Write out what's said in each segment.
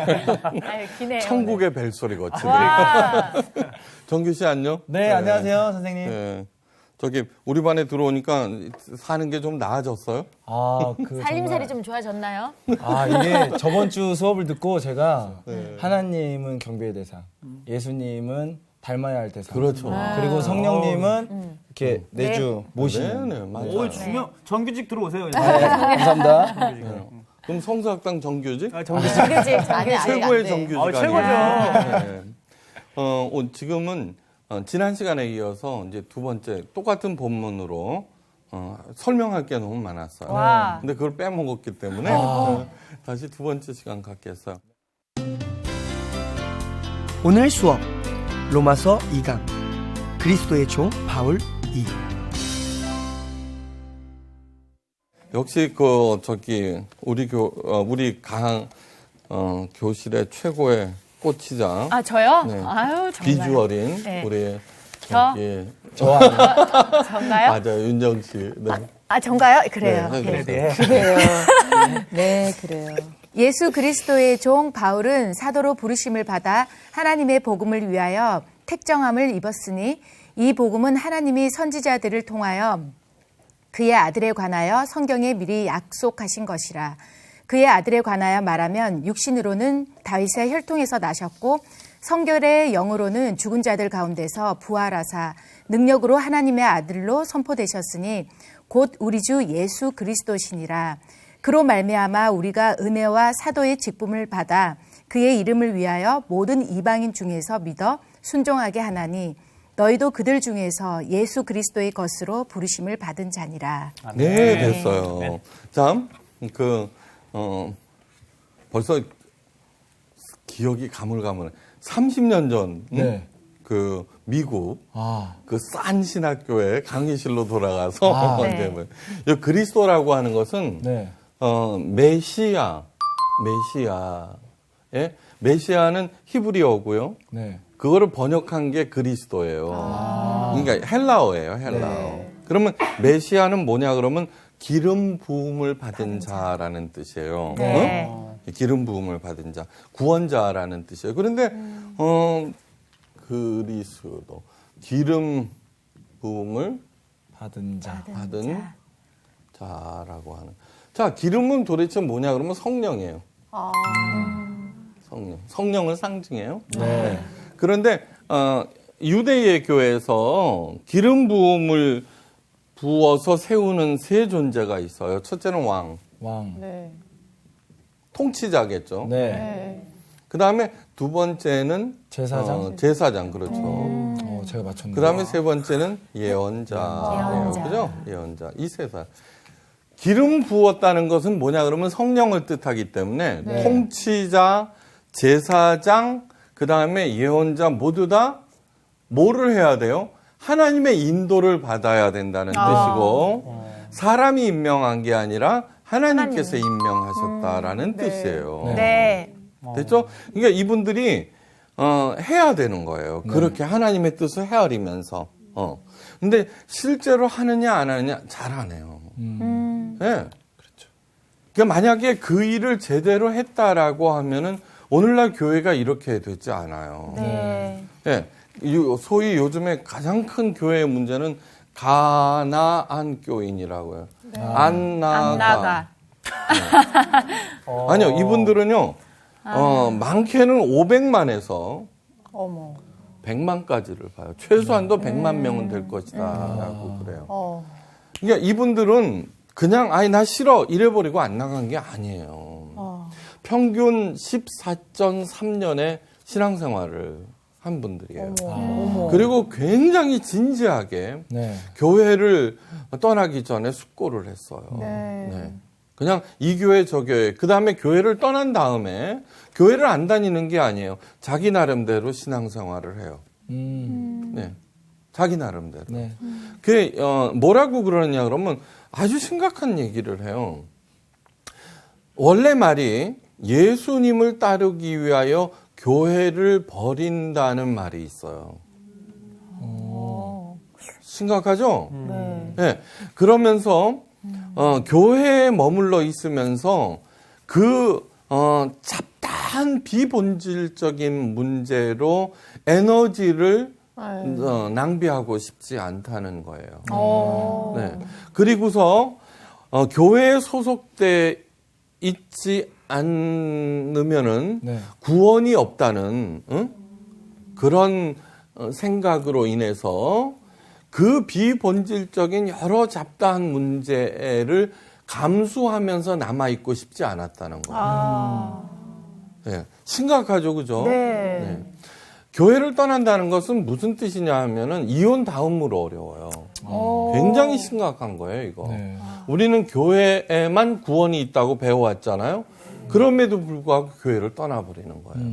아유, 기네요. 천국의 벨소리 거치네. 와. 정규 씨 안녕? 네, 안녕하세요, 선생님. 네. 저기 우리 반에 들어오니까 사는 게 좀 나아졌어요? 살림살이 좀 좋아졌나요? 이게 저번 주 수업을 듣고 제가 하나님은 경배의 대상, 예수님은 닮아야 할 대상. 그렇죠. 그리고 성령님은 이렇게 내주 모시는. 네, 맞아요. 오, 중요 정규직 들어오세요. 네, 감사합니다. 그럼 성서학당 정규직? 정규직. 최고의 정규직 아니에요? 최고죠. 네. 지금은 지난 시간에 이어서 이제 두 번째 똑같은 본문으로 설명할 게 너무 많았어요. 와. 근데 그걸 빼먹었기 때문에 다시 두 번째 시간 갖겠어요. 오늘 수업 로마서 2강 그리스도의 종 바울 2. 역시 우리 교실의 최고의 꽃이자 아, 저요? 네. 아유, 정말. 비주얼인 네. 우리 전가요? 맞아요, 윤정 씨. 네. 전가요? 그래요. 네, 네. 네. 그래요. 네, 그래요. 예수 그리스도의 종 바울은 사도로 부르심을 받아 하나님의 복음을 위하여 택정함을 입었으니 이 복음은 하나님이 선지자들을 통하여 그의 아들에 관하여 성경에 미리 약속하신 것이라. 그의 아들에 관하여 말하면 육신으로는 다윗의 혈통에서 나셨고 성결의 영으로는 죽은 자들 가운데서 부활하사 능력으로 하나님의 아들로 선포되셨으니 곧 우리 주 예수 그리스도시니라. 그로 말미암아 우리가 은혜와 사도의 직분을 받아 그의 이름을 위하여 모든 이방인 중에서 믿어 순종하게 하나니 너희도 그들 중에서 예수 그리스도의 것으로 부르심을 받은 자니라. 네, 됐어요. 자, 벌써 기억이 가물가물해. 30년 전, 미국, 싼 신학교에 강의실로 돌아가서, 네. 이 그리스도라고 하는 것은, 메시아는 히브리어고요. 네. 그거를 번역한 게 그리스도예요. 그러니까 헬라어예요, 헬라어. 그러면 메시아는 뭐냐 그러면 기름 부음을 받은 자라는 뜻이에요. 네. 기름 부음을 받은 자, 구원자라는 뜻이에요. 그런데 그리스도 기름 부음을 받은 자라고 하는. 자, 기름은 도대체 뭐냐 그러면 성령이에요. 성령을 상징해요. 네. 그런데 유대의 교회에서 기름 부음을 부어서 세우는 세 존재가 있어요. 첫째는 왕. 네. 통치자겠죠. 네. 그 다음에 두 번째는 제사장, 그렇죠. 제가 맞췄네요. 그 다음에 세 번째는 예언자예요. 그죠? 예언자. 이 세 사람. 기름 부었다는 것은 뭐냐 그러면 성령을 뜻하기 때문에 통치자, 제사장, 그 다음에 예언자 모두 다 뭐를 해야 돼요? 하나님의 인도를 받아야 된다는 뜻이고 사람이 임명한 게 아니라 하나님께서 임명하셨다라는 뜻이에요. 네. 됐죠? 그러니까 이분들이 해야 되는 거예요. 그렇게 하나님의 뜻을 헤아리면서. 근데 실제로 하느냐 안 하느냐 잘 안 해요. 네. 그렇죠. 그러니까 만약에 그 일을 제대로 했다라고 하면은 오늘날 교회가 이렇게 되지 않아요. 네. 네. 소위 요즘에 가장 큰 교회의 문제는 가나안 교인이라고요. 네. 안 나가. 네. 아니요, 이분들은요, 많게는 500만에서 100만까지를 봐요. 최소한도 100만 명은 될 것이다. 라고 그래요. 그러니까 이분들은 그냥, 나 싫어. 이래버리고 안 나간 게 아니에요. 평균 14.3년의 신앙생활을 한 분들이에요. 그리고 굉장히 진지하게 교회를 떠나기 전에 숙고를 했어요. 네. 그냥 이 교회 저 교회 그 다음에 교회를 떠난 다음에 교회를 안 다니는 게 아니에요. 자기 나름대로 신앙생활을 해요. 네, 자기 나름대로. 그게 뭐라고 그러느냐 그러면 아주 심각한 얘기를 해요. 원래 말이 예수님을 따르기 위하여 교회를 버린다는 말이 있어요. 심각하죠? 네. 그러면서 그러면서 교회에 머물러 있으면서 그 이러한 비본질적인 문제로 에너지를 낭비하고 싶지 않다는 거예요. 네. 그리고서 교회에 소속돼 있지 않으면은 네. 구원이 없다는 그런 생각으로 인해서 그 비본질적인 여러 잡다한 문제를 감수하면서 남아있고 싶지 않았다는 거예요. 네. 심각하죠, 그죠? 네. 교회를 떠난다는 것은 무슨 뜻이냐 하면은 이혼 다음으로 어려워요. 굉장히 심각한 거예요, 이거. 네. 우리는 교회에만 구원이 있다고 배워왔잖아요. 그럼에도 불구하고 교회를 떠나버리는 거예요.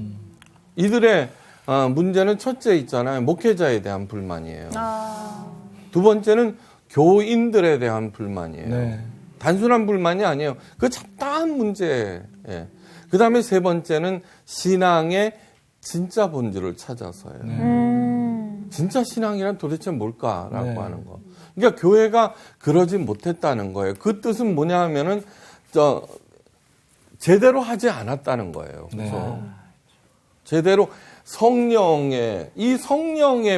이들의 문제는 첫째 있잖아요. 목회자에 대한 불만이에요. 두 번째는 교인들에 대한 불만이에요. 네. 단순한 불만이 아니에요. 그 잡다한 문제. 예. 그 다음에 세 번째는 신앙의 진짜 본질을 찾아서예요. 진짜 신앙이란 도대체 뭘까라고 네. 하는 거. 그러니까 교회가 그러지 못했다는 거예요. 그 뜻은 뭐냐 하면은 제대로 하지 않았다는 거예요. 그래서 네. 제대로 성령의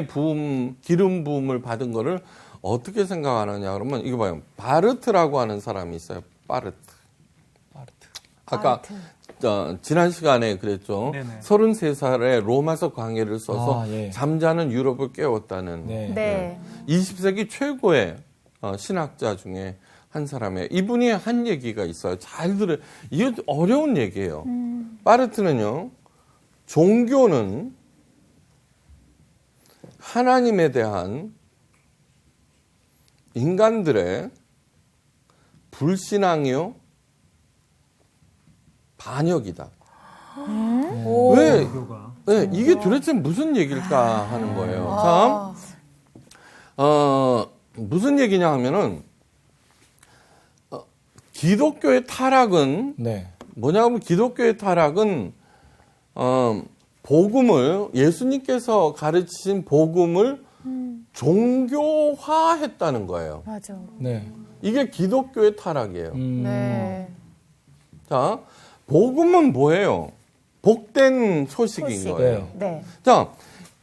부음, 기름 부음을 받은 거를 어떻게 생각하느냐 그러면 이거 봐요. 바르트라고 하는 사람이 있어요. 바르트. 아까 지난 시간에 그랬죠. 네네. 33살에 로마서 강해를 써서 예. 잠자는 유럽을 깨웠다는 네. 네. 20세기 최고의 신학자 중에 한 사람이에요. 이분이 한 얘기가 있어요. 잘 들어요. 이게 어려운 얘기예요. 바르트는요. 종교는 하나님에 대한 인간들의 불신앙이요. 반역이다. 왜? 네, 이게 도대체 무슨 얘기일까 하는 거예요. 참, 무슨 얘기냐 하면은, 기독교의 타락은, 네. 뭐냐 하면 기독교의 타락은, 복음을, 예수님께서 가르치신 복음을 종교화했다는 거예요. 맞아. 네. 이게 기독교의 타락이에요. 네. 자, 복음은 뭐예요? 복된 소식인 소식. 거예요. 네. 자,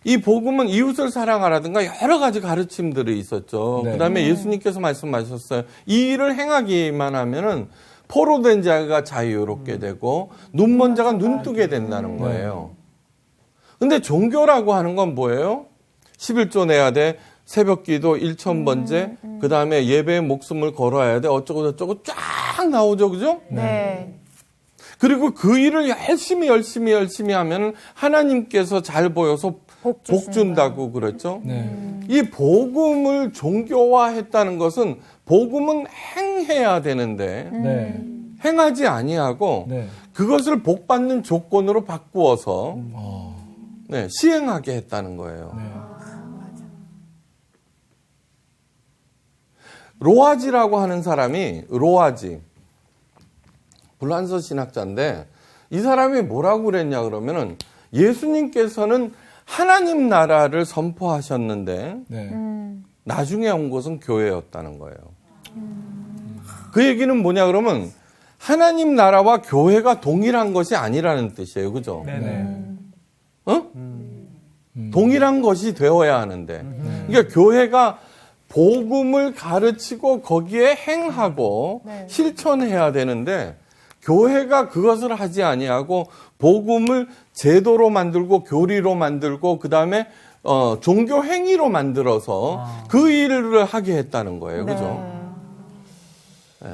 이 복음은 이웃을 사랑하라든가 여러 가지 가르침들이 있었죠. 네. 그다음에 예수님께서 말씀하셨어요. 이 일을 행하기만 하면은 포로된 자가 자유롭게 되고 눈먼 자가 눈뜨게 된다는 거예요. 근데 종교라고 하는 건 뭐예요? 11조 내야 돼. 새벽기도 1000번째. 그다음에 예배에 목숨을 걸어야 돼. 어쩌고 저쩌고 쫙 나오죠. 그죠? 네. 그리고 그 일을 열심히 하면 하나님께서 잘 보여서 복 준다고 그랬죠. 네. 이 복음을 종교화했다는 것은 복음은 행해야 되는데 네. 행하지 아니하고 네. 그것을 복받는 조건으로 바꾸어서 네, 시행하게 했다는 거예요. 네. 로아지라고 하는 사람이 로아지 불란서 신학자인데 이 사람이 뭐라고 그랬냐 그러면은 예수님께서는 하나님 나라를 선포하셨는데 네. 나중에 온 것은 교회였다는 거예요. 그 얘기는 뭐냐 그러면 하나님 나라와 교회가 동일한 것이 아니라는 뜻이에요. 그죠? 네네. 어? 동일한 것이 되어야 하는데 그러니까 교회가 복음을 가르치고 거기에 행하고 실천해야 되는데 교회가 그것을 하지 아니하고 복음을 제도로 만들고 교리로 만들고 그다음에 종교 행위로 만들어서 그 일을 하게 했다는 거예요. 그죠? 네.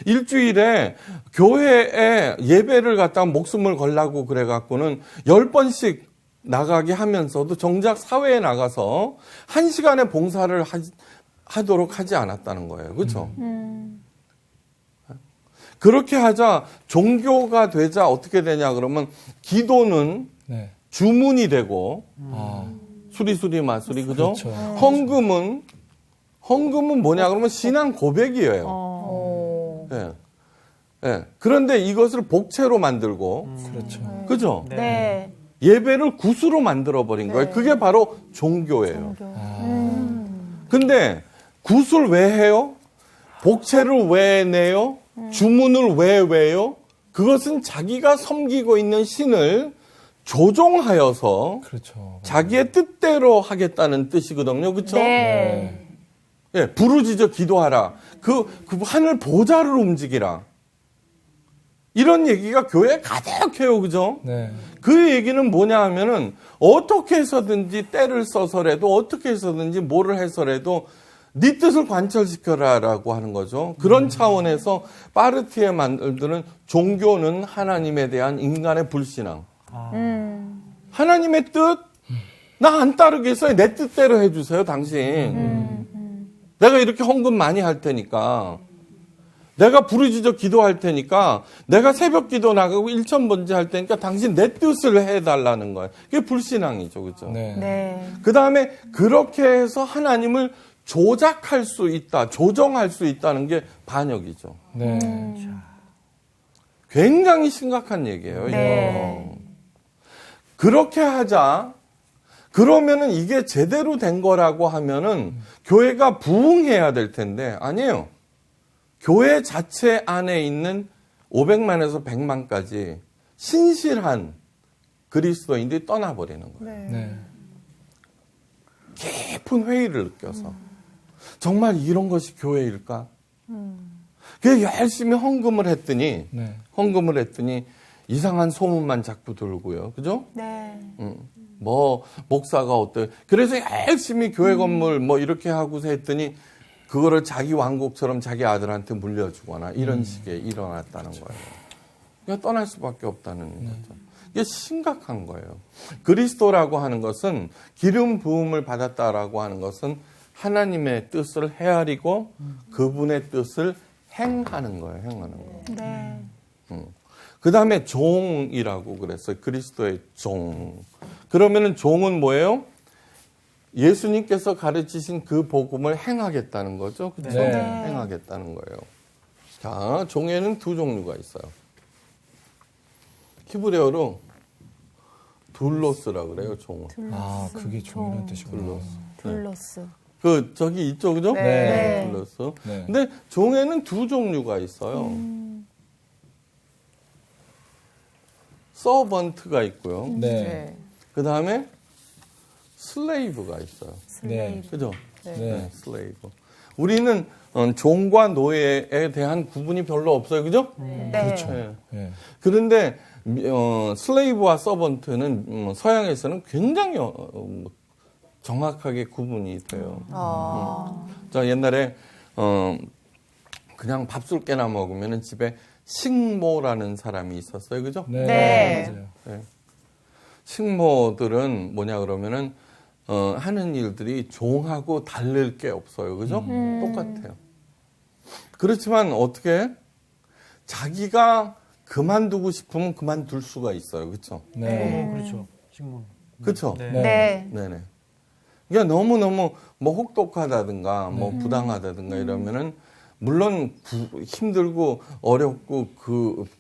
일주일에 교회에 예배를 갖다가 목숨을 걸라고 그래 갖고는 10번씩 나가게 하면서도 정작 사회에 나가서 1시간의 봉사를 하도록 하지 않았다는 거예요. 그렇죠? 그렇게 하자 종교가 되자 어떻게 되냐 그러면 기도는 네. 주문이 되고 아. 수리수리 마수리 그죠? 그렇죠. 헌금은 뭐냐 그러면 신앙 고백이에요. 예. 예. 그런데 이것을 복채로 만들고 그렇죠. 그죠? 네. 예배를 구수로 만들어 버린 거예요. 그게 바로 종교예요. 근데 굿을 왜 해요? 복채를 왜 내요? 주문을 왜 외요? 그것은 자기가 섬기고 있는 신을 조종하여서 그렇죠. 자기의 뜻대로 하겠다는 뜻이거든요. 그렇죠? 네. 예, 부르짖어 기도하라. 그 하늘 보좌를 움직이라. 이런 얘기가 교회에 가득해요. 그죠? 네. 그 얘기는 뭐냐 하면은 어떻게 해서든지 때를 써서라도 어떻게 해서든지 뭐를 해서라도 네 뜻을 관철시켜라라고 하는 거죠. 그런 차원에서 파르티에 만드는 종교는 하나님에 대한 인간의 불신앙. 하나님의 뜻? 나 안 따르겠어요. 내 뜻대로 해주세요, 당신. 내가 이렇게 헌금 많이 할 테니까. 내가 부르짖어 기도할 테니까. 내가 새벽 기도 나가고 일천번제 할 테니까 당신 내 뜻을 해달라는 거예요. 그게 불신앙이죠. 그죠? 네. 네. 그 다음에 그렇게 해서 하나님을 조작할 수 있다, 조정할 수 있다는 게 반역이죠. 네. 굉장히 심각한 얘기예요. 네. 이거. 그렇게 하자. 그러면은 이게 제대로 된 거라고 하면은 교회가 부흥해야 될 텐데 아니에요. 교회 자체 안에 있는 500만에서 100만까지 신실한 그리스도인들이 떠나버리는 거예요. 네. 깊은 회의를 느껴서 정말 이런 것이 교회일까? 그래서 열심히 헌금을 했더니 네. 이상한 소문만 자꾸 들고요. 그죠? 네. 뭐 목사가 어때? 그래서 열심히 교회 건물 뭐 이렇게 하고서 했더니 그거를 자기 왕국처럼 자기 아들한테 물려주거나 이런 식의 일어났다는 거예요. 그러니까 떠날 수밖에 없다는 거죠. 이게 심각한 거예요. 그리스도라고 하는 것은 기름 부음을 받았다라고 하는 것은 하나님의 뜻을 헤아리고 그분의 뜻을 행하는 거예요. 행하는 거. 네. 그 다음에 종이라고 그랬어요. 그리스도의 종. 그러면은 종은 뭐예요? 예수님께서 가르치신 그 복음을 행하겠다는 거죠. 그렇죠? 네. 행하겠다는 거예요. 자, 종에는 두 종류가 있어요. 히브리어로 둘로스라고 그래요, 종은. 아, 그게 종이라는 뜻이구나. 둘로스. 저기 있죠, 그죠? 네. 둘로스. 네. 근데 종에는 두 종류가 있어요. 서번트가 있고요. 네. 그 다음에 슬레이브가 있어요. 네. 그죠? 네. 슬레이브. 우리는 종과 노예에 대한 구분이 별로 없어요. 그죠? 네. 네. 네. 그런데 슬레이브와 서번트는 서양에서는 굉장히 정확하게 구분이 돼요. 자, 옛날에 그냥 밥술 깨나 먹으면 집에 식모라는 사람이 있었어요. 그죠? 네. 네. 맞아요. 네. 식모들은 뭐냐 그러면은 하는 일들이 종하고 다를 게 없어요. 그죠? 똑같아요. 그렇지만 어떻게 자기가 그만두고 싶으면 그만둘 수가 있어요. 그렇죠? 네. 그렇죠. 식물. 그렇죠? 네. 네. 네네. 그러니까 너무너무 뭐 혹독하다든가 뭐 부당하다든가 이러면은 물론 힘들고 어렵고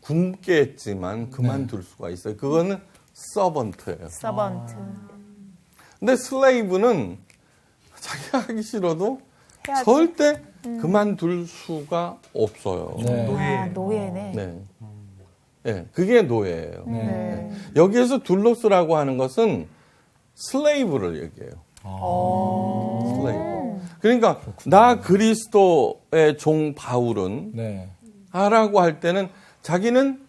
굶게 했지만 그만둘 수가 있어요. 그거는 서번트예요. 서번트. 근데 슬레이브는 자기가 하기 싫어도 해야지. 절대 그만둘 수가 없어요. 네. 아, 노예네. 네. 네, 그게 노예예요. 네. 여기에서 둘로스라고 하는 것은 슬레이브를 얘기해요. 슬레이브. 그러니까 나 그리스도의 종 바울은 네. 하라고 할 때는 자기는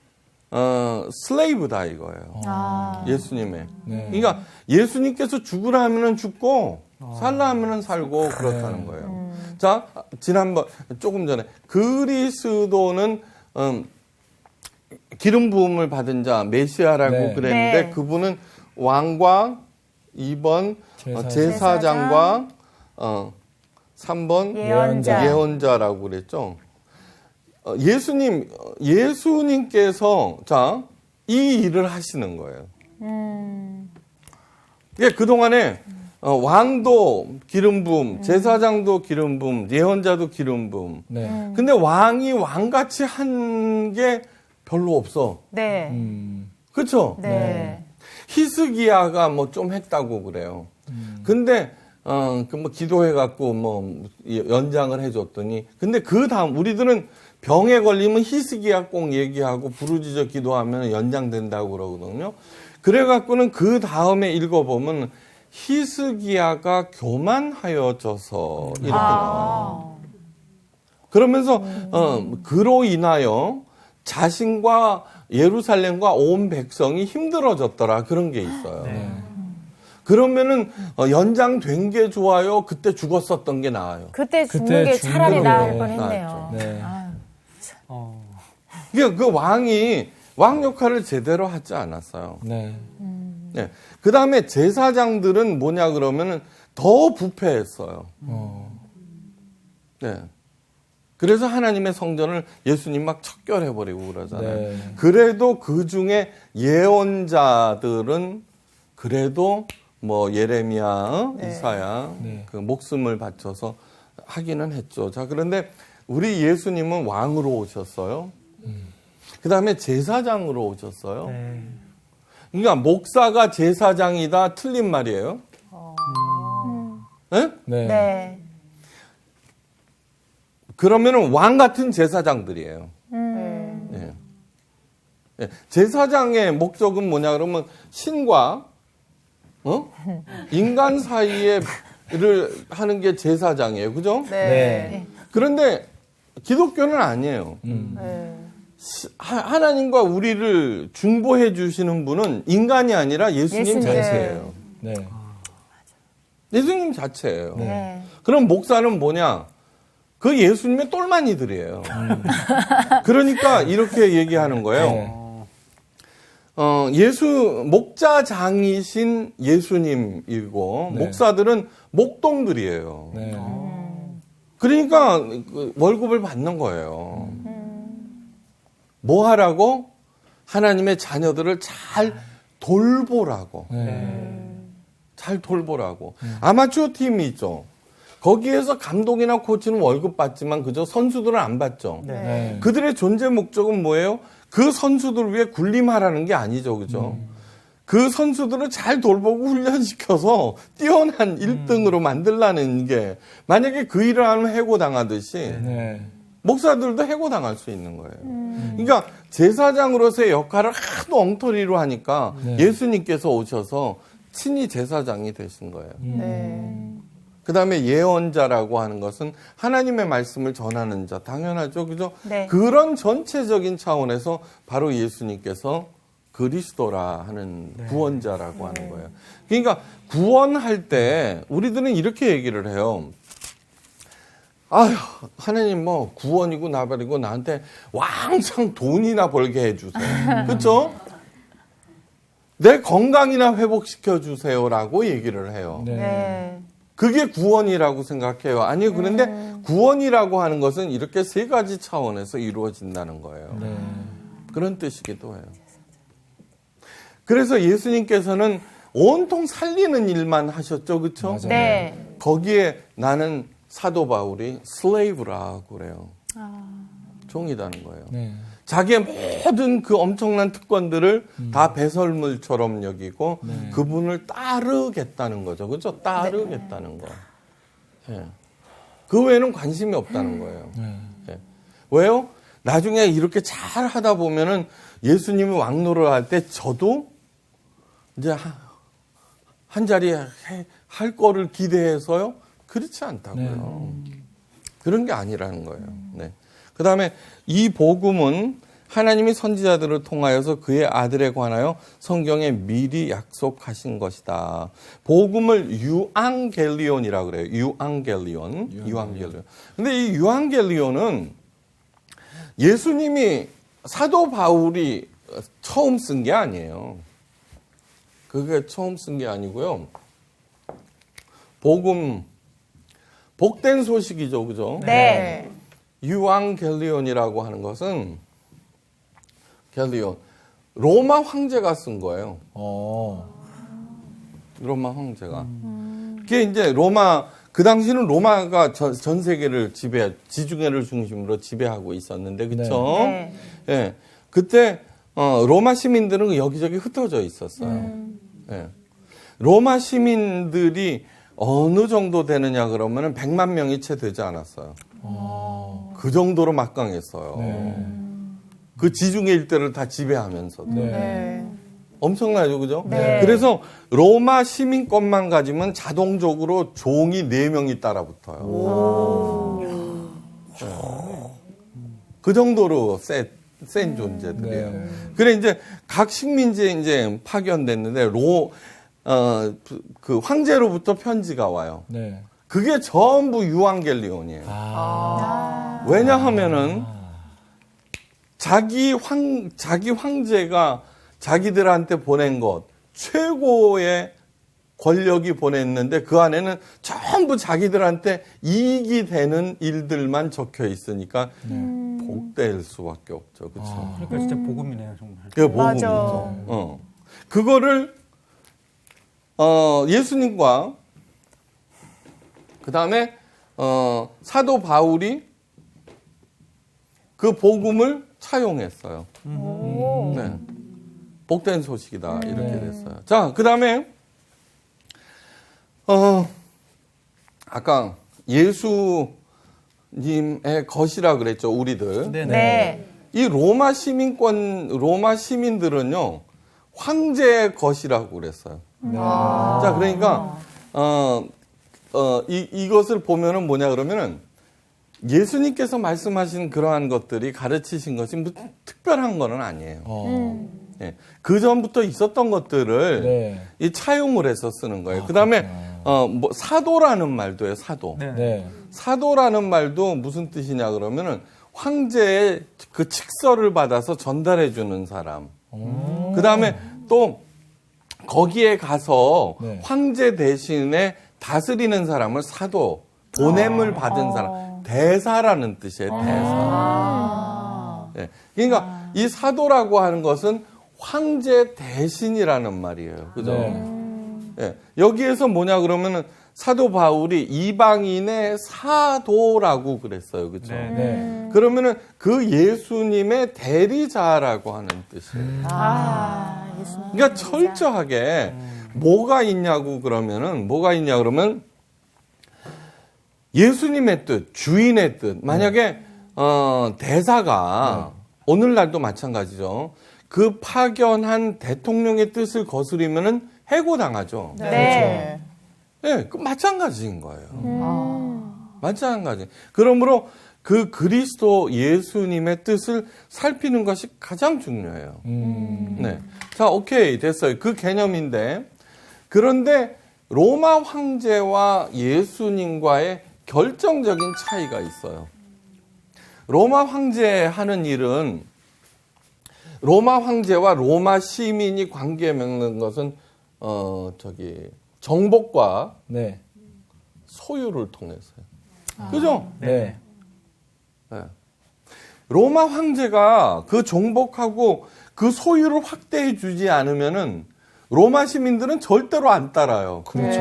슬레이브다 이거예요. 아. 예수님의. 네. 그러니까 예수님께서 죽으라 하면은 죽고 살라 하면은 살고 그렇다는 거예요. 자, 지난번 조금 전에 그리스도는 기름 부음을 받은 자 메시아라고 네. 그랬는데 네. 그분은 왕과 2번 제사장과 3번 예언자. 예언자라고 그랬죠. 예수님께서 자, 이 일을 하시는 거예요. 그러니까 그동안에 왕도 기름 부음, 제사장도 기름 부음, 예언자도 기름 부음. 네. 근데 왕이 왕같이 한 게 별로 없어. 네. 그렇죠? 네. 히스기야가 뭐 좀 했다고 그래요. 근데 그 뭐 기도해 갖고 뭐 연장을 해 줬더니 근데 그 다음 우리들은 병에 걸리면 히스기야 꼭 얘기하고 부르짖어 기도하면 연장된다고 그러거든요. 그래갖고는 그 다음에 읽어보면 히스기야가 교만하여져서 이렇게 나와요. 그러면서 그로 인하여 자신과 예루살렘과 온 백성이 힘들어졌더라 그런 게 있어요. 그러면은 연장된 게 좋아요? 그때 죽었었던 게 나아요? 그때 죽는 그때 게 죽는 차라리 게 나을 뻔했네요. 네. 아유. 그러니까 그 왕이 왕 역할을 제대로 하지 않았어요. 네. 네. 그 다음에 제사장들은 뭐냐 그러면은 더 부패했어요. 네. 그래서 하나님의 성전을 예수님 막 척결해버리고 그러잖아요. 네. 그래도 그 중에 예언자들은 그래도 뭐 예레미야, 이사야 네. 그 목숨을 바쳐서 하기는 했죠. 자, 그런데 우리 예수님은 왕으로 오셨어요. 그 다음에 제사장으로 오셨어요. 그러니까 목사가 제사장이다 틀린 말이에요. 네? 네. 네. 그러면은 왕 같은 제사장들이에요. 예. 예. 제사장의 목적은 뭐냐 그러면 신과 인간 사이에를 하는 게 제사장이에요. 그죠? 네. 그런데 기독교는 아니에요. 네. 하나님과 우리를 중보해 주시는 분은 인간이 아니라 예수님 예수님. 자체예요. 네. 예수님 자체예요. 네. 그럼 목사는 뭐냐? 그 예수님의 똘마니들이에요. 그러니까 이렇게 얘기하는 거예요. 목자장이신 예수님이고 네. 목사들은 목동들이에요. 네. 그러니까 월급을 받는 거예요. 뭐 하라고? 하나님의 자녀들을 잘 돌보라고. 잘 돌보라고. 아마추어 팀이 있죠. 거기에서 감독이나 코치는 월급 받지만 그저 선수들은 안 받죠. 네. 그들의 존재 목적은 뭐예요? 그 선수들 위해 군림하라는 게 아니죠. 그죠? 그 선수들을 잘 돌보고 훈련시켜서 뛰어난 1등으로 만들라는 게 만약에 그 일을 하면 해고당하듯이 네. 목사들도 해고당할 수 있는 거예요. 그러니까 제사장으로서의 역할을 하도 엉터리로 하니까 네. 예수님께서 오셔서 친히 제사장이 되신 거예요. 네. 그 다음에 예언자라고 하는 것은 하나님의 말씀을 전하는 자. 당연하죠. 그죠? 네. 그런 전체적인 차원에서 바로 예수님께서 그리스도라 하는 구원자라고 하는 거예요. 그러니까 구원할 때 우리들은 이렇게 얘기를 해요. 아휴, 하나님 뭐 구원이고 나발이고 나한테 왕창 돈이나 벌게 해주세요. 그렇죠? 내 건강이나 회복시켜 주세요라고 얘기를 해요. 네. 네. 그게 구원이라고 생각해요. 아니요, 그런데 구원이라고 하는 것은 이렇게 세 가지 차원에서 이루어진다는 거예요. 네. 그런 뜻이기도 해요. 그래서 예수님께서는 온통 살리는 일만 하셨죠, 그렇죠? 맞아요. 네. 거기에 나는 사도 바울이 슬레이브라고 그래요. 종이라는 거예요. 네. 자기의 모든 그 엄청난 특권들을 다 배설물처럼 여기고 그분을 따르겠다는 거죠. 그렇죠? 따르겠다는 거. 예. 그 외에는 관심이 없다는 거예요. 예. 왜요? 나중에 이렇게 잘 하다 보면은 예수님이 왕노를 할 때 저도 이제 한 자리 할 거를 기대해서요? 그렇지 않다고요. 그런 게 아니라는 거예요. 네. 그 다음에 이 복음은 하나님이 선지자들을 통하여서 그의 아들에 관하여 성경에 미리 약속하신 것이다. 복음을 유앙겔리온이라고 그래요. 유앙겔리온. 근데 이 유앙겔리온은 예수님이 사도 바울이 처음 쓴 게 아니에요. 그게 처음 쓴 게 아니고요. 복음, 복된 소식이죠. 그죠? 네. 유앙겔리온이라고 하는 것은 겔리온 로마 황제가 쓴 거예요. 로마 황제가. 그게 이제 로마 그 당시는 로마가 전 세계를 지중해를 중심으로 지배하고 있었는데 그렇죠? 네. 예. 그때 로마 시민들은 여기저기 흩어져 있었어요. 예. 로마 시민들이 어느 정도 되느냐 그러면은 100만 명이 채 되지 않았어요. 그 정도로 막강했어요. 그 지중해 일대를 다 지배하면서도. 네. 엄청나죠, 그죠? 네. 그래서 로마 시민권만 가지면 자동적으로 종이 4명이 따라붙어요. 그 정도로 센 존재들이에요. 네. 그래 이제 각 식민지에 이제 파견됐는데 그 황제로부터 편지가 와요. 네. 그게 전부 유앙겔리온이에요. 왜냐하면은 자기 황제가 자기들한테 보낸 것 최고의 권력이 보냈는데 그 안에는 전부 자기들한테 이익이 되는 일들만 적혀 있으니까 복될 수밖에 없죠. 그렇죠? 그러니까 진짜 복음이네요, 정말. 그게 맞아. 복음이죠. 그거를 예수님과 그 다음에 사도 바울이 그 복음을 차용했어요. 네. 복된 소식이다 이렇게 됐어요. 자, 그 다음에 아까 예수님의 것이라 그랬죠, 우리들. 네. 이 로마 시민들은요 황제의 것이라고 그랬어요. 자, 그러니까 이것을 보면은 뭐냐 그러면은 예수님께서 말씀하신 그러한 것들이 가르치신 것이 뭐 특별한 거는 아니에요. 예. 그 전부터 있었던 것들을 네. 이 차용을 해서 쓰는 거예요. 그다음에 뭐 사도라는 말도 해요. 사도. 네. 네. 사도라는 말도 무슨 뜻이냐 그러면은 황제의 그 칙서를 받아서 전달해 주는 사람. 그다음에 또 거기에 가서 네. 황제 대신에 다스리는 사람을 사도, 보냄을 받은 사람, 대사라는 뜻이에요. 대사. 네. 그러니까 이 사도라고 하는 것은 황제 대신이라는 말이에요. 그죠? 네. 여기에서 뭐냐 그러면은 사도 바울이 이방인의 사도라고 그랬어요. 그죠? 네. 네. 그러면은 그 예수님의 대리자라고 하는 뜻이에요. 예수님. 그러니까 철저하게 뭐가 있냐고 그러면 예수님의 뜻, 주인의 뜻. 만약에 대사가 오늘날도 마찬가지죠. 그 파견한 대통령의 뜻을 거스르면은 해고당하죠. 네. 네, 그 마찬가지인 거예요. 마찬가지. 그러므로 그 그리스도 예수님의 뜻을 살피는 것이 가장 중요해요. 네. 자, 오케이. 됐어요. 그 개념인데. 그런데 로마 황제와 예수님과의 결정적인 차이가 있어요. 로마 황제 하는 일은 로마 황제와 로마 시민이 관계 맺는 것은 정복과 네. 소유를 통해서요. 그죠? 네. 네. 로마 황제가 그 정복하고 그 소유를 확대해 주지 않으면은 로마 시민들은 절대로 안 따라요. 그렇죠.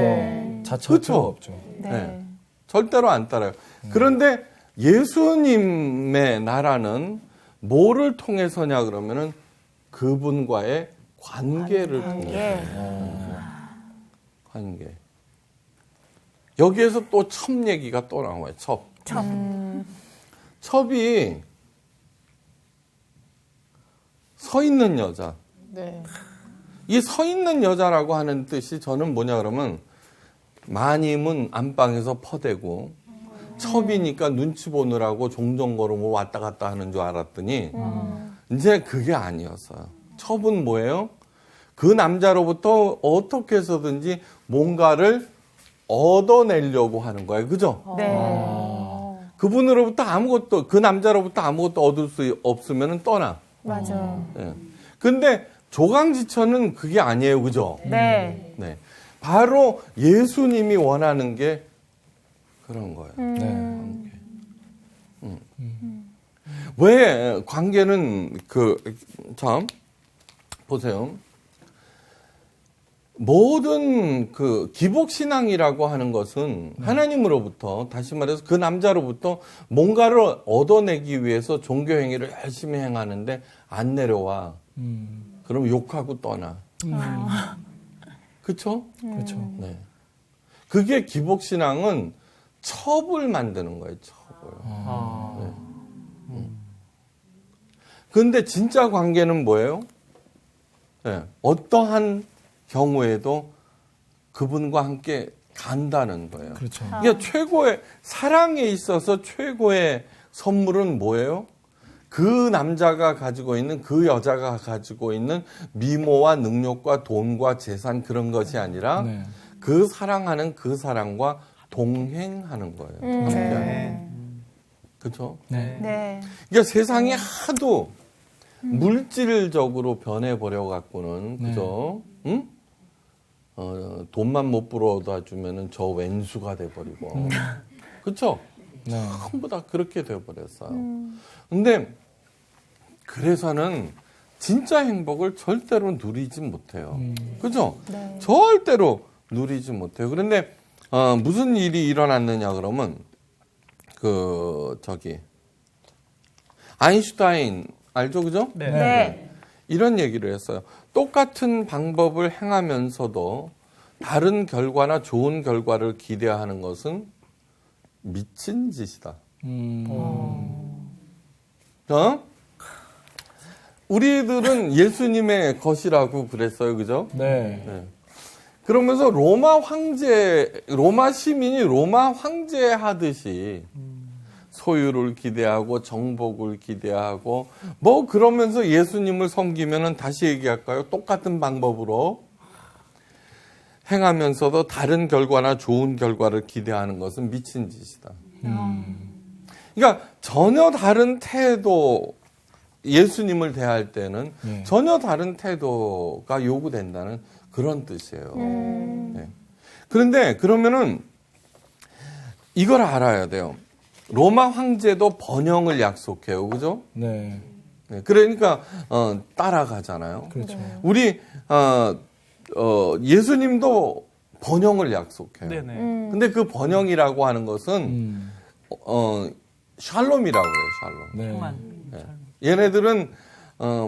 자처할 그렇죠. 필요가 없죠. 네. 절대로 안 따라요. 그런데 예수님의 나라는 뭐를 통해서냐 그러면은 그분과의 관계를 통해서. 관계. 여기에서 또 첩 얘기가 또 나와요. 첩. 첩이 서 있는 여자. 네. 이 서 있는 여자라고 하는 뜻이 저는 뭐냐 그러면 마님은 안방에서 퍼대고 첩이니까 눈치 보느라고 종종 걸음을 왔다 갔다 하는 줄 알았더니 이제 그게 아니었어요. 첩은 뭐예요? 그 남자로부터 어떻게 해서든지 뭔가를 얻어내려고 하는 거예요. 그죠? 네. 그분으로부터 아무것도, 그 남자로부터 아무것도 얻을 수 없으면 떠나. 맞아. 예. 근데 조강지처는 그게 아니에요. 그죠? 네. 네. 바로 예수님이 원하는 게 그런 거예요. 네. 왜 관계는 참 보세요. 모든 그 기복신앙이라고 하는 것은 하나님으로부터, 다시 말해서 그 남자로부터 뭔가를 얻어내기 위해서 종교행위를 열심히 행하는데 안 내려와. 그럼 욕하고 떠나. 그쵸? 그렇죠. 네. 그게 기복신앙은 첩을 만드는 거예요, 첩을. 네. 근데 진짜 관계는 뭐예요? 네, 어떠한 경우에도 그분과 함께 간다는 거예요. 그렇죠. 그러니까 최고의 사랑에 있어서 최고의 선물은 뭐예요? 그 남자가 가지고 있는 그 여자가 가지고 있는 미모와 능력과 돈과 재산 그런 것이 아니라 네. 그 사랑하는 그 사람과 동행하는 거예요. 함께하는. 그렇죠? 네. 네. 그러니까 세상이 하도 물질적으로 변해버려 갖고는 그죠? 응? 돈만 못 벌어다 주면은 저 왼수가 돼버리고, 그렇죠? 네. 전부 다 그렇게 돼버렸어요. 근데 그래서는 진짜 행복을 절대로 누리지 못해요. 그죠? 네. 절대로 누리지 못해요. 그런데 무슨 일이 일어났느냐 그러면 아인슈타인 알죠, 그죠? 네. 네. 이런 얘기를 했어요. 똑같은 방법을 행하면서도 다른 결과나 좋은 결과를 기대하는 것은 미친 짓이다. 우리들은 예수님의 것이라고 그랬어요, 그죠? 네. 네. 그러면서 로마 시민이 로마 황제 하듯이 소유를 기대하고 정복을 기대하고 뭐 그러면서 예수님을 섬기면은 다시 얘기할까요? 똑같은 방법으로 행하면서도 다른 결과나 좋은 결과를 기대하는 것은 미친 짓이다. 그러니까 전혀 다른 태도, 예수님을 대할 때는 네. 전혀 다른 태도가 요구된다는 그런 뜻이에요. 네. 그런데 그러면은 이걸 알아야 돼요. 로마 황제도 번영을 약속해요. 그죠? 네. 네. 그러니까 따라가잖아요. 그렇죠. 우리 예수님도 번영을 약속해요. 네네. 근데 그 번영이라고 하는 것은 샬롬이라고 그래요. 샬롬. 네. 평안. 네. 얘네들은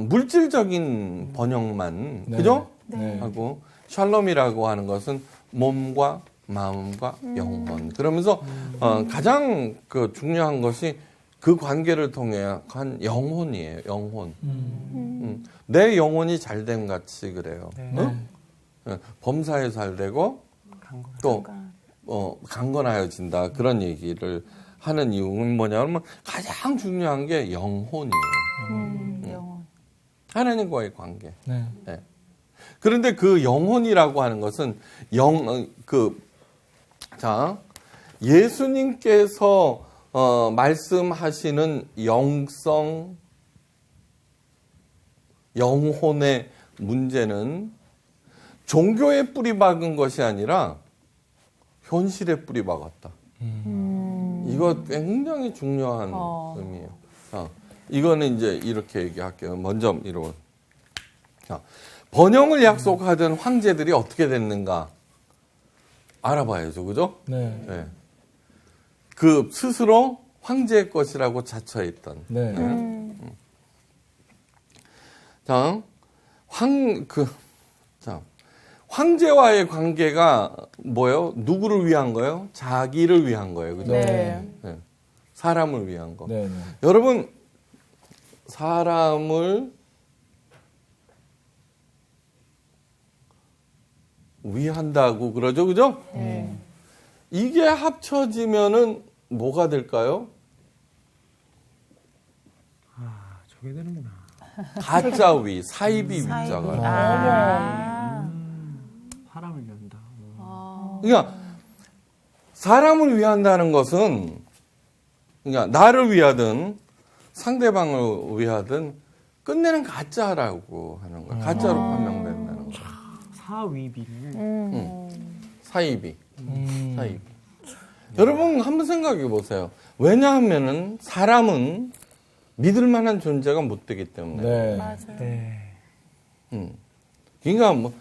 물질적인 번영만 네. 그죠? 네. 하고 샬롬이라고 하는 것은 몸과 마음과 영혼. 그러면서 가장 중요한 것이 그 관계를 통해 한 영혼이에요. 영혼. 내 영혼이 잘됨 같이 그래요. 네. 응? 네. 범사에 잘 되고 또 강건하여진다. 그런 얘기를 하는 이유는 뭐냐면 가장 중요한 게 영혼이에요. 영혼. 하나님과의 관계. 네. 네. 그런데 그 영혼이라고 하는 것은 예수님께서 말씀하시는 영혼의 문제는 종교에 뿌리 박은 것이 아니라 현실에 뿌리 박았다. 이거 굉장히 중요한 의미예요. 이거는 이제 이렇게 얘기할게요. 먼저 이러고. 자, 번영을 약속하던 황제들이 어떻게 됐는가 알아봐야죠. 그죠? 네. 네. 그 스스로 황제의 것이라고 자처했던. 네. 자, 황제와의 관계가 뭐예요? 누구를 위한 거예요? 자기를 위한 거예요. 그죠? 네. 네. 사람을 위한 거. 네. 네. 여러분, 사람을 위한다고 그러죠. 그죠? 이게 합쳐지면은 뭐가 될까요? 저게 되는구나. 가짜 위, 사이비 위자가. 사람을 위한다. 그러니까 사람을 위한다는 것은 그러니까 나를 위하든 상대방을 위하든 끝내는 가짜라고 하는 거예요. 가짜로 판명된다는 거예요. 사위비를. 사이비. 사이비. 여러분 한번 생각해 보세요. 왜냐하면은 사람은 믿을 만한 존재가 못 되기 때문에. 네. 맞아요. 네. 그러니까 뭐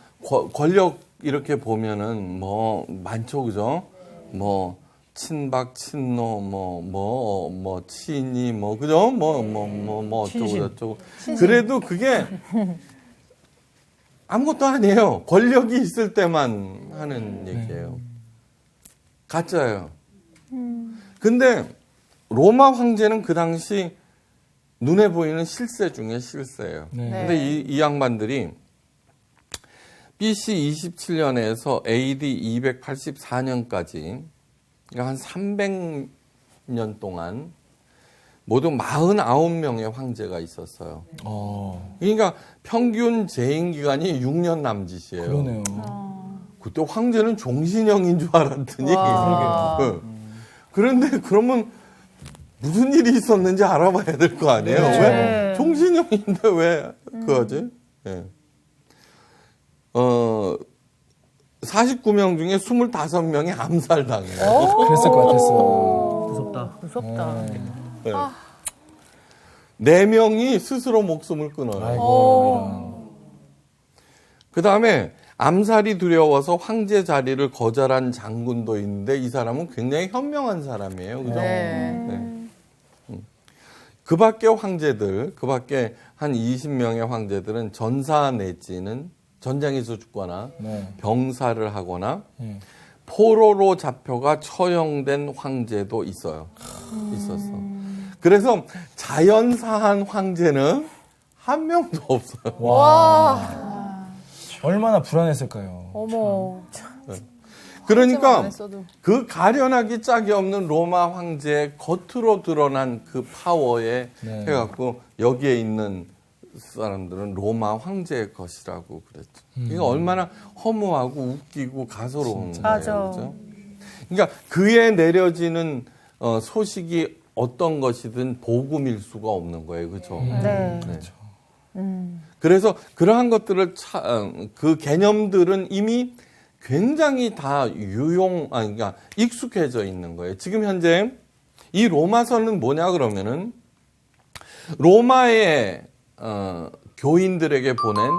권력 이렇게 보면은 뭐 많죠, 그죠? 뭐 친박, 친노, 뭐 친이, 뭐 그죠? 뭐 어쩌고 저쩌고. 그래도 그게 아무것도 아니에요. 권력이 있을 때만 하는 얘기예요. 가짜예요. 근데 로마 황제는 그 당시 눈에 보이는 실세 중에 실세예요. 네. 근데 이 양반들이 BC 27년에서 AD 284년까지 그러니까 한 300년 동안 모두 49명의 황제가 있었어요. 그러니까 평균 재임 기간이 6년 남짓이에요. 그러네요. 그때 황제는 종신형인 줄 알았더니 그런데 그러면 무슨 일이 있었는지 알아봐야 될 거 아니에요. 네. 왜 종신형인데 왜 그거지? 예. 49명 중에 25명이 암살당해요. 그랬을 것 같았어요. 무섭다. 무섭다. 네. 4명이 스스로 목숨을 끊어요. 아이고, 그 다음에 암살이 두려워서 황제 자리를 거절한 장군도 있는데 이 사람은 굉장히 현명한 사람이에요. 그죠? 네. 그 밖에 황제들, 그 밖에 한 20명의 황제들은 전사 내지는 전장에서 죽거나 네. 병사를 하거나 네. 포로로 잡혀가 처형된 황제도 있었어. 그래서 자연사한 황제는 한 명도 없어요. 얼마나 불안했을까요? 어머. 그러니까 안 했어도. 그 가련하기 짝이 없는 로마 황제의 겉으로 드러난 그 파워에 네. 해갖고 여기에 있는 사람들은 로마 황제의 것이라고 그랬죠. 이게 얼마나 허무하고 웃기고 가소로운 거예요. 맞아. 그죠? 그러니까 그에 내려지는 소식이 어떤 것이든 복음일 수가 없는 거예요. 그렇죠? 네. 그래서 그러한 것들을 그 개념들은 이미 굉장히 다 그러니까 익숙해져 있는 거예요. 지금 현재 이 로마서는 뭐냐 그러면은 로마의 교인들에게 보낸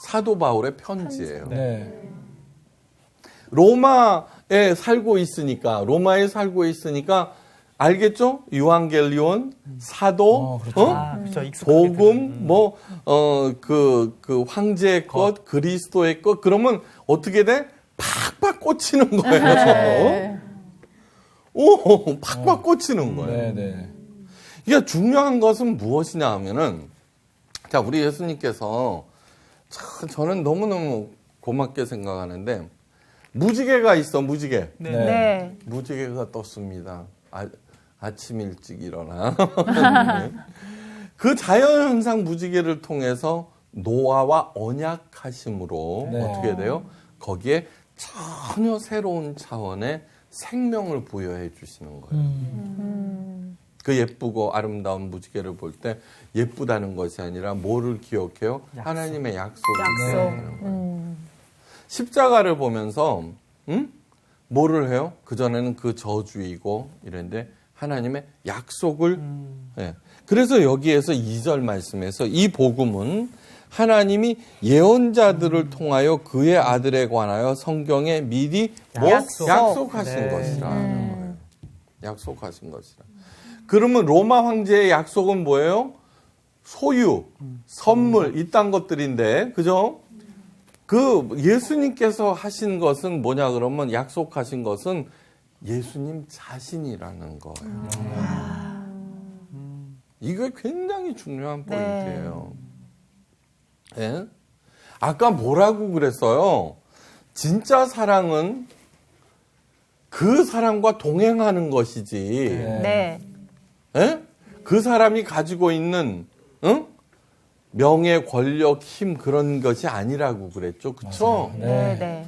사도 바울의 편지예요. 네. 로마에 살고 있으니까 알겠죠? 유앙겔리온, 사도, 그렇죠. 그렇죠. 익숙하게 복음, 그 황제의 것, 그리스도의 것, 그러면 어떻게 돼? 팍팍 꽂히는 거예요. 오, 팍팍 꽂히는 거예요. 네. 그러니까 중요한 것은 무엇이냐 하면은, 자, 우리 예수님께서 참 저는 너무너무 고맙게 생각하는데, 무지개가 있어, 무지개. 네. 네. 무지개가 떴습니다. 아침 일찍 일어나. 그 자연현상 무지개를 통해서 노아와 언약하심으로 네. 어떻게 돼요? 거기에 전혀 새로운 차원의 생명을 부여해 주시는 거예요. 그 예쁘고 아름다운 무지개를 볼 때 예쁘다는 것이 아니라 뭐를 기억해요? 하나님의 약속을 기억하는 거예요. 십자가를 보면서 뭐를 해요? 그전에는 그 저주이고 이랬는데 하나님의 약속을 그래서 여기에서 2절 말씀에서 이 복음은 하나님이 예언자들을 통하여 그의 아들에 관하여 성경에 미리 약속하신 것이라는 거예요. 약속하신 것이라. 그러면 로마 황제의 약속은 뭐예요? 소유, 선물, 이딴 것들인데, 그죠? 그 예수님께서 하신 것은 뭐냐 그러면 약속하신 것은 예수님 자신이라는 거예요. 이게 굉장히 중요한 포인트예요. 예? 아까 뭐라고 그랬어요? 진짜 사랑은 그 사람과 동행하는 것이지. 네. 예? 그 사람이 가지고 있는 명예, 권력, 힘 그런 것이 아니라고 그랬죠. 그렇죠? 네. 네.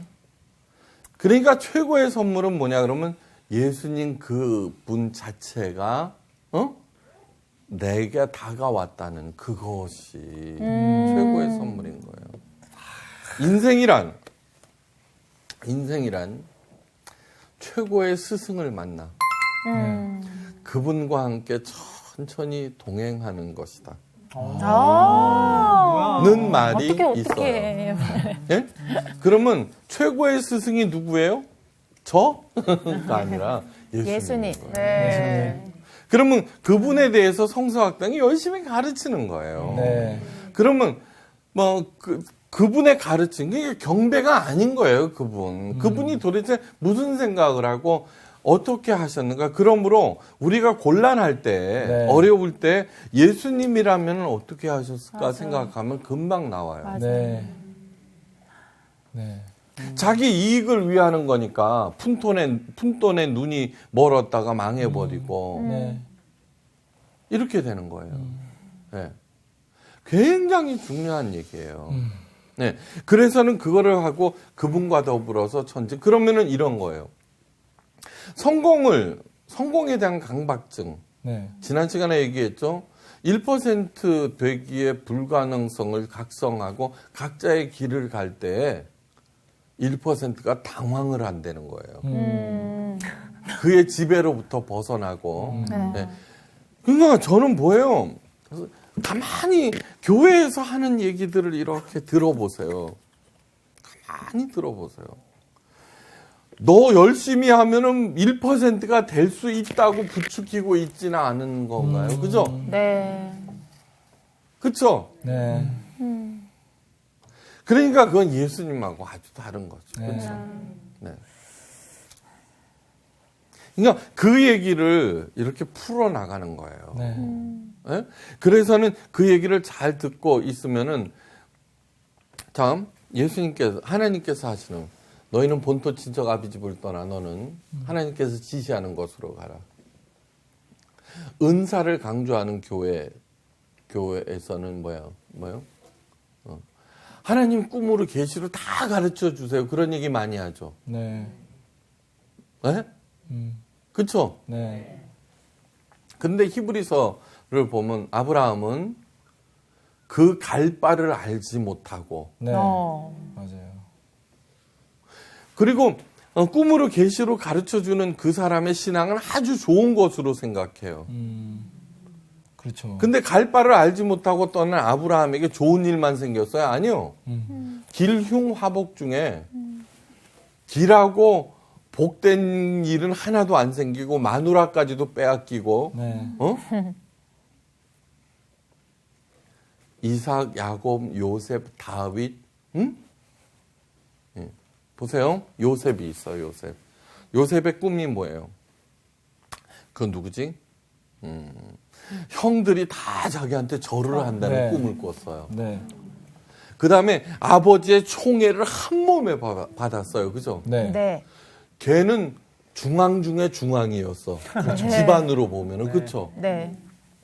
그러니까 최고의 선물은 뭐냐 그러면 예수님 그분 자체가 내게 다가왔다는 그것이 최고의 선물인 거예요. 인생이란 최고의 스승을 만나 그분과 함께 천천히 동행하는 것이다. 는 말이 있어요. 예? 그러면 최고의 스승이 누구예요? 저가 아니라 예수님. 네. 그러면 그분에 대해서 성서학당이 열심히 가르치는 거예요. 네. 그러면 그분의 가르침, 이게 경배가 아닌 거예요. 그분이 도대체 무슨 생각을 하고 어떻게 하셨는가? 그러므로 우리가 곤란할 때, 네. 어려울 때 예수님이라면 어떻게 하셨을까 생각하면 금방 나와요. 네. 네. 자기 이익을 위하는 거니까 푼돈에 눈이 멀었다가 망해버리고 네. 이렇게 되는 거예요. 네. 굉장히 중요한 얘기예요. 네. 그래서는 그거를 하고 그분과 더불어서 전쟁. 그러면은 이런 거예요. 성공에 대한 강박증. 네. 지난 시간에 얘기했죠. 1% 되기의 불가능성을 각성하고 각자의 길을 갈 때 1%가 당황을 한다는 거예요. 그의 지배로부터 벗어나고. 네. 그러니까 저는 뭐예요? 가만히 교회에서 하는 얘기들을 이렇게 들어보세요. 가만히 들어보세요. 너 열심히 하면은 1%가 될 수 있다고 부추기고 있지는 않은 건가요? 그죠? 네. 그쵸? 네. 그러니까 그건 예수님하고 아주 다른 거죠. 그렇죠? 네. 그러니까 그 얘기를 이렇게 풀어 나가는 거예요. 네. 네? 그래서는 그 얘기를 잘 듣고 있으면은 참 예수님께서 하나님께서 하시는 너희는 본토 친척 아비집을 떠나 너는 하나님께서 지시하는 곳으로 가라. 은사를 강조하는 교회에서는 뭐요? 하나님 꿈으로 계시로 다 가르쳐 주세요. 그런 얘기 많이 하죠. 네. 네? 그렇죠? 네. 근데 히브리서를 보면 아브라함은 그 갈 바를 알지 못하고 네. 맞아요. 그리고 꿈으로 계시로 가르쳐 주는 그 사람의 신앙은 아주 좋은 것으로 생각해요. 그렇죠. 근데 갈 바를 알지 못하고 떠난 아브라함에게 좋은 일만 생겼어요? 아니요. 길흉화복 중에 길하고 복된 일은 하나도 안 생기고 마누라까지도 빼앗기고 네. 이삭, 야곱, 요셉, 다윗, 응? 예. 보세요. 요셉이 있어요. 요셉의 꿈이 뭐예요? 그건 누구지? 형들이 다 자기한테 절을 한다는 네. 꿈을 꿨어요. 네. 그 다음에 아버지의 총애를 한 몸에 받았어요. 그죠? 네. 네. 걔는 중앙 중에 중앙이었어. 집안으로 보면은. 그쵸? 네.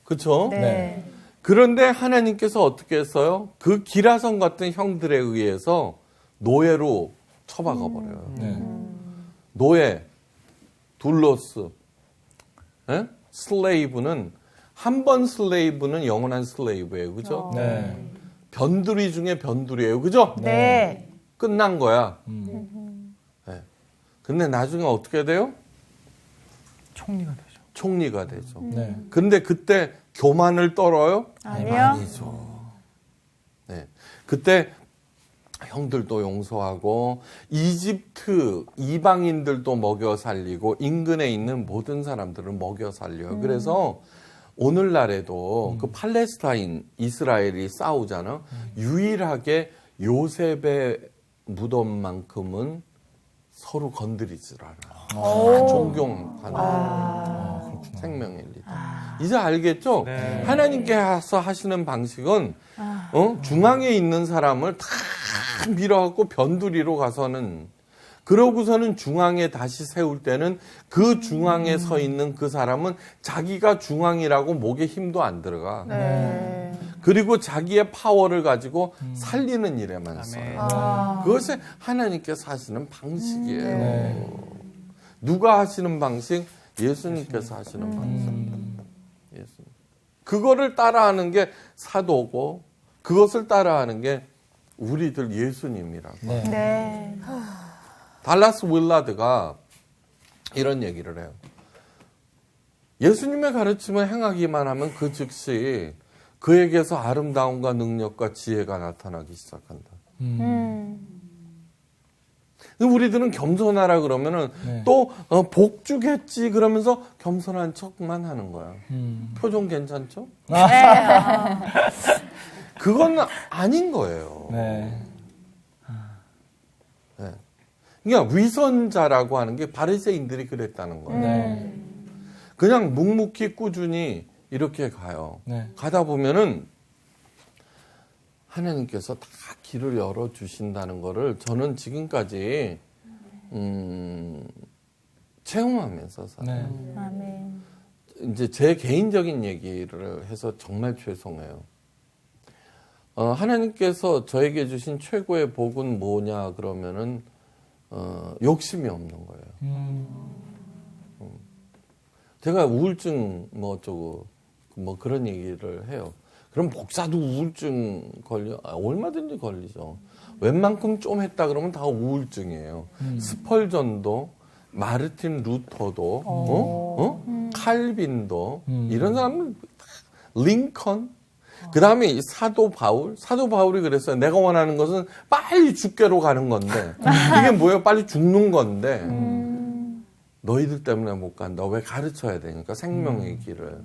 그쵸? 네. 그런데 하나님께서 어떻게 했어요? 그 기라성 같은 형들에 의해서 노예로 처박아 버려요. 네. 노예, 둘로스, 예? 슬레이브는 한 번 슬레이브는 영원한 슬레이브예요. 그죠? 네. 변두리 중에 변두리예요. 그죠? 네. 끝난 거야. 네. 근데 나중에 어떻게 돼요? 총리가 되죠. 총리가 되죠. 네. 근데 그때 교만을 떨어요? 아니요. 아니죠. 네. 그때 형들도 용서하고 이집트 이방인들도 먹여 살리고 인근에 있는 모든 사람들을 먹여 살려요. 그래서 오늘날에도 그 팔레스타인 이스라엘이 싸우잖아. 유일하게 요셉의 무덤만큼은 서로 건드리질 않아. 존경하는 생명의 리더. 이제 알겠죠? 네. 하나님께서 하시는 방식은 중앙에 있는 사람을 다 밀어갖고 변두리로 가서는 그러고서는 중앙에 다시 세울 때는 그 중앙에 서 있는 그 사람은 자기가 중앙이라고 목에 힘도 안 들어가. 네. 그리고 자기의 파워를 가지고 살리는 일에만 써요. 아. 그것이 하나님께서 하시는 방식이에요. 네. 누가 하시는 방식? 예수님께서 하시는 방식. 예수님. 그거를 따라하는 게 사도고 그것을 따라하는 게 우리들 예수님이라고. 네. 네. 달라스 윌라드가 이런 얘기를 해요. 예수님의 가르침을 행하기만 하면 그 즉시 그에게서 아름다움과 능력과 지혜가 나타나기 시작한다. 우리들은 겸손하라 그러면은 네. 또 복 주겠지 그러면서 겸손한 척만 하는 거야. 표정 괜찮죠? 그건 아닌 거예요. 네. 네. 그러니까 위선자라고 하는 게 바리새인들이 그랬다는 거예요. 네. 그냥 묵묵히 꾸준히 이렇게 가요. 네. 가다 보면은 하나님께서 다 길을 열어주신다는 거를 저는 지금까지 체험하면서 살아요. 네. 아멘. 이제 제 개인적인 얘기를 해서 정말 죄송해요. 하나님께서 저에게 주신 최고의 복은 뭐냐 그러면은 욕심이 없는 거예요. 제가 우울증 뭐 어쩌고 뭐 그런 얘기를 해요. 그럼 목사도 우울증 얼마든지 걸리죠. 웬만큼 좀 했다 그러면 다 우울증이에요. 스펄전도, 마르틴 루터도, 칼빈도, 이런 사람은 링컨, 그 다음에 이 사도 바울이 그랬어요. 내가 원하는 것은 빨리 죽게로 가는 건데, 이게 뭐예요? 빨리 죽는 건데, 너희들 때문에 못 간다. 왜 가르쳐야 되니까, 생명의 길을.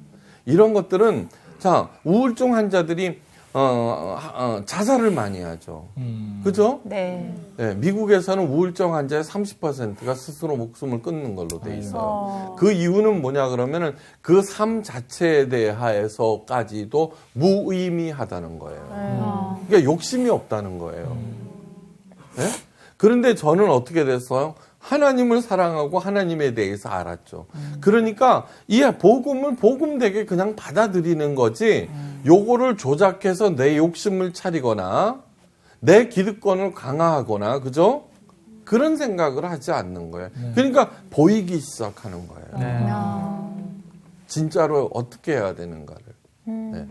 이런 것들은, 자, 우울증 환자들이, 자살을 많이 하죠. 그죠? 네. 네, 미국에서는 우울증 환자의 30%가 스스로 목숨을 끊는 걸로 돼 있어요. 그 이유는 뭐냐 그러면은 그 삶 자체에 대하여서까지도 무의미하다는 거예요. 그러니까 욕심이 없다는 거예요. 네? 그런데 저는 어떻게 됐어요? 하나님을 사랑하고 하나님에 대해서 알았죠. 그러니까 이 복음을 복음되게 그냥 받아들이는 거지 요거를 조작해서 내 욕심을 차리거나 내 기득권을 강화하거나 그죠? 그런 생각을 하지 않는 거예요. 그러니까 보이기 시작하는 거예요. 진짜로 어떻게 해야 되는가를. 네.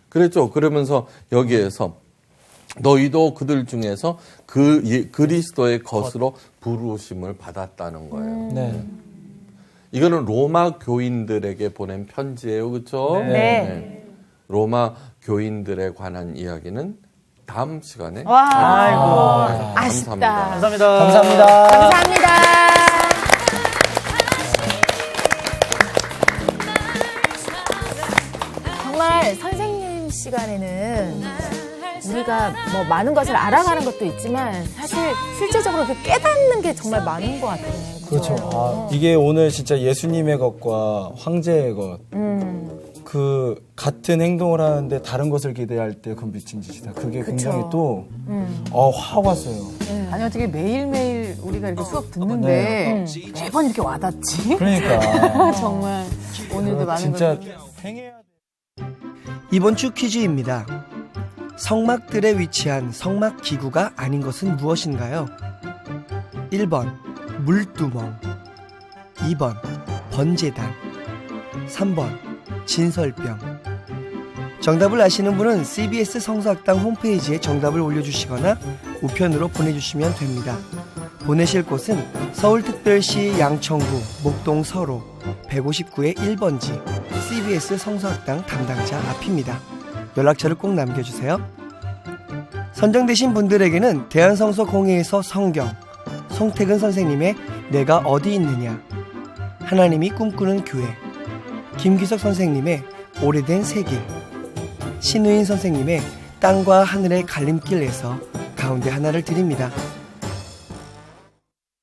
그랬죠. 그러면서 여기에서 너희도 그들 중에서 그리스도의 것으로 부르심을 받았다는 거예요. 네. 이거는 로마 교인들에게 보낸 편지예요. 그렇죠? 네. 로마 교인들에 관한 이야기는 다음 시간에 와. 네, 아쉽다. 감사합니다. 감사합니다. 감사합니다. 정말 선생님 시간에는 우리가 뭐 많은 것을 알아가는 것도 있지만 사실 실제적으로 그 깨닫는 게 정말 많은 것 같아요. 그렇죠. 아, 이게 오늘 진짜 예수님의 것과 황제의 것. 그 같은 행동을 하는데 다른 것을 기대할 때 그 미친 짓이다. 그게 굉장히 또 확 왔어요. 아니 어떻게 매일매일 우리가 이렇게 수업 듣는데 매번 이렇게 와닿지? 그러니까 정말 오늘도 많은 진짜 것들. 행해야 돼. 이번 주 퀴즈입니다. 성막들에 위치한 성막 기구가 아닌 것은 무엇인가요? 1번 물두멍, 2번 번제단, 3번 진설병. 정답을 아시는 분은 CBS 성서학당 홈페이지에 정답을 올려주시거나 우편으로 보내주시면 됩니다. 보내실 곳은 서울특별시 양천구 목동 서로 159의 1번지 CBS 성서학당 담당자 앞입니다. 연락처를 꼭 남겨주세요. 선정되신 분들에게는 대한성서공회에서 성경, 송태근 선생님의 내가 어디 있느냐, 하나님이 꿈꾸는 교회, 김기석 선생님의 오래된 세길, 신우인 선생님의 땅과 하늘의 갈림길에서 가운데 하나를 드립니다.